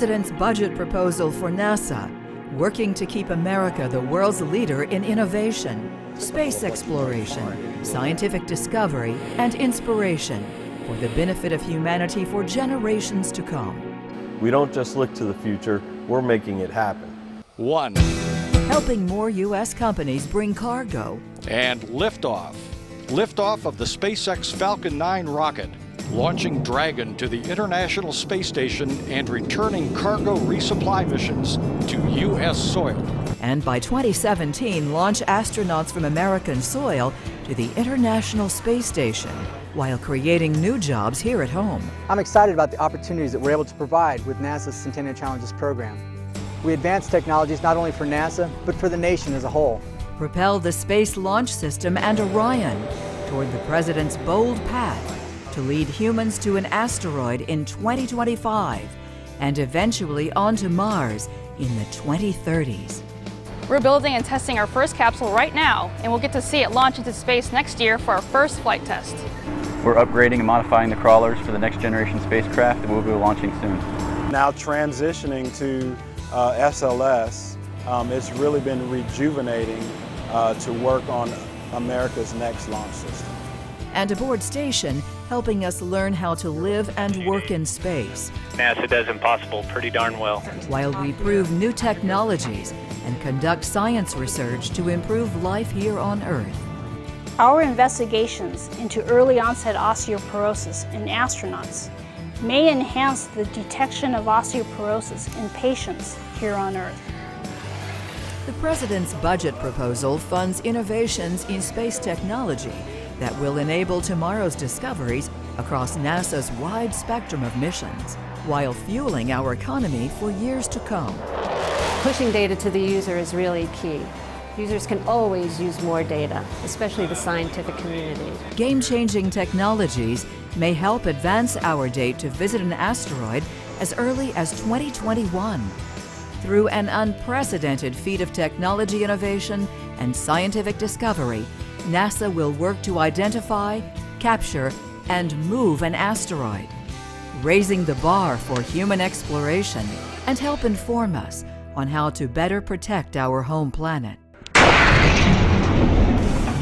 President's budget proposal for NASA, working to keep America the world's leader in innovation, space exploration, scientific discovery, and inspiration for the benefit of humanity for generations to come. We don't just look to the future, we're making it happen. 1. Helping more U.S. companies bring cargo. And liftoff. Liftoff of the SpaceX Falcon 9 rocket, launching Dragon to the International Space Station and returning cargo resupply missions to U.S. soil. And by 2017, launch astronauts from American soil to the International Space Station, while creating new jobs here at home. I'm excited about the opportunities that we're able to provide with NASA's Centennial Challenges program. We advance technologies not only for NASA, but for the nation as a whole. Propel the Space Launch System and Orion toward the President's bold path to lead humans to an asteroid in 2025 and eventually onto Mars in the 2030s. We're building and testing our first capsule right now, and we'll get to see it launch into space next year for our first flight test. We're upgrading and modifying the crawlers for the next generation spacecraft that we'll be launching soon. Now transitioning to SLS, it's really been rejuvenating to work on America's next launch system. And aboard station, helping us learn how to live and work in space. NASA does impossible pretty darn well. While we prove new technologies and conduct science research to improve life here on Earth. Our investigations into early onset osteoporosis in astronauts may enhance the detection of osteoporosis in patients here on Earth. The President's budget proposal funds innovations in space technology that will enable tomorrow's discoveries across NASA's wide spectrum of missions, while fueling our economy for years to come. Pushing data to the user is really key. Users can always use more data, especially the scientific community. Game-changing technologies may help advance our date to visit an asteroid as early as 2021. Through an unprecedented feat of technology innovation and scientific discovery, NASA will work to identify, capture, and move an asteroid, raising the bar for human exploration and help inform us on how to better protect our home planet.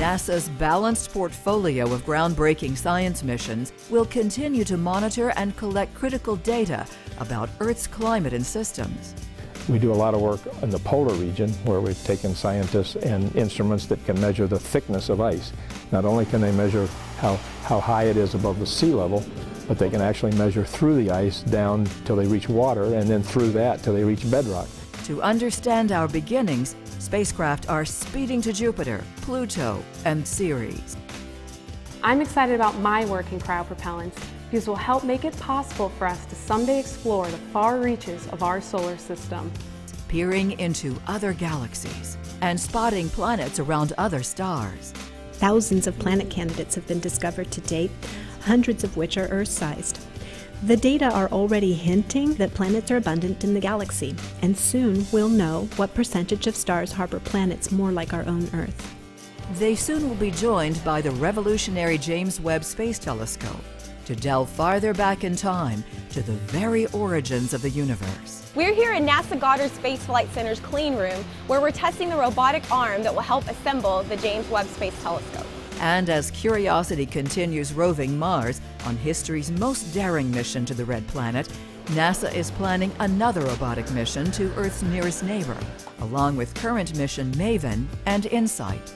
NASA's balanced portfolio of groundbreaking science missions will continue to monitor and collect critical data about Earth's climate and systems. We do a lot of work in the polar region, where we've taken scientists and instruments that can measure the thickness of ice. Not only can they measure how high it is above the sea level, but they can actually measure through the ice down till they reach water, and then through that till they reach bedrock. To understand our beginnings, spacecraft are speeding to Jupiter, Pluto, and Ceres. I'm excited about my work in cryopropellants because it will help make it possible for us to someday explore the far reaches of our solar system. Peering into other galaxies and spotting planets around other stars. Thousands of planet candidates have been discovered to date, hundreds of which are Earth-sized. The data are already hinting that planets are abundant in the galaxy, and soon we'll know what percentage of stars harbor planets more like our own Earth. They soon will be joined by the revolutionary James Webb Space Telescope to delve farther back in time to the very origins of the universe. We're here in NASA Goddard Space Flight Center's clean room, where we're testing the robotic arm that will help assemble the James Webb Space Telescope. And as Curiosity continues roving Mars on history's most daring mission to the Red Planet, NASA is planning another robotic mission to Earth's nearest neighbor, along with current mission Maven and InSight.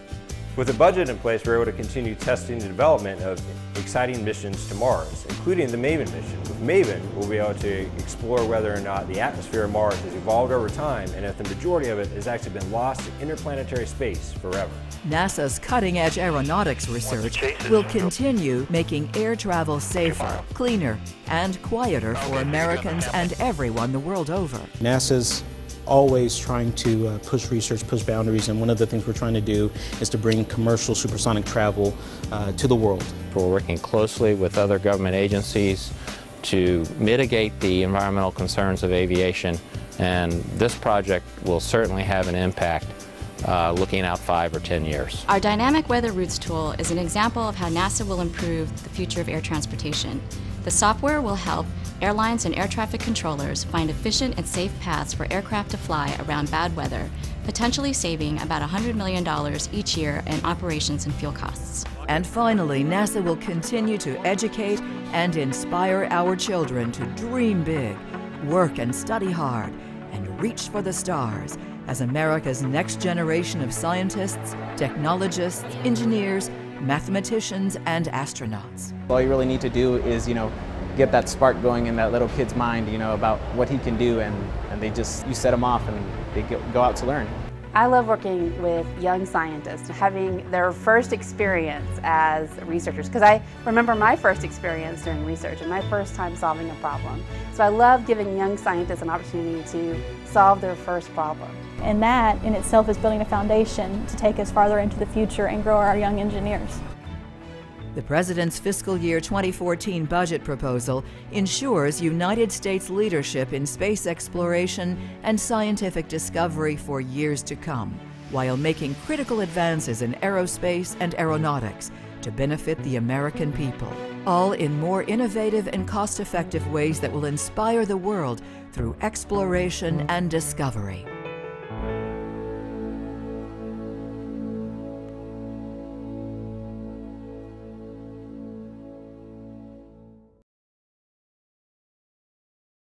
With a budget in place, we're able to continue testing the development of exciting missions to Mars, including the Maven mission. With Maven, we'll be able to explore whether or not the atmosphere of Mars has evolved over time, and if the majority of it has actually been lost in interplanetary space forever. NASA's cutting-edge aeronautics research will continue making air travel safer, cleaner, and quieter for Americans and everyone the world over. NASA's always trying to push research, push boundaries, and one of the things we're trying to do is to bring commercial supersonic travel to the world. We're working closely with other government agencies to mitigate the environmental concerns of aviation, and this project will certainly have an impact looking out 5 or 10 years. Our Dynamic Weather Routes tool is an example of how NASA will improve the future of air transportation. The software will help airlines and air traffic controllers find efficient and safe paths for aircraft to fly around bad weather, potentially saving about $100 million each year in operations and fuel costs. And finally, NASA will continue to educate and inspire our children to dream big, work and study hard, and reach for the stars as America's next generation of scientists, technologists, engineers, mathematicians, and astronauts. All you really need to do is, get that spark going in that little kid's mind, about what he can do, and you set them off and they go out to learn. I love working with young scientists, having their first experience as researchers, because I remember my first experience doing research and my first time solving a problem. So I love giving young scientists an opportunity to solve their first problem. And that in itself is building a foundation to take us farther into the future and grow our young engineers. The President's fiscal year 2014 budget proposal ensures United States leadership in space exploration and scientific discovery for years to come, while making critical advances in aerospace and aeronautics to benefit the American people, all in more innovative and cost-effective ways that will inspire the world through exploration and discovery.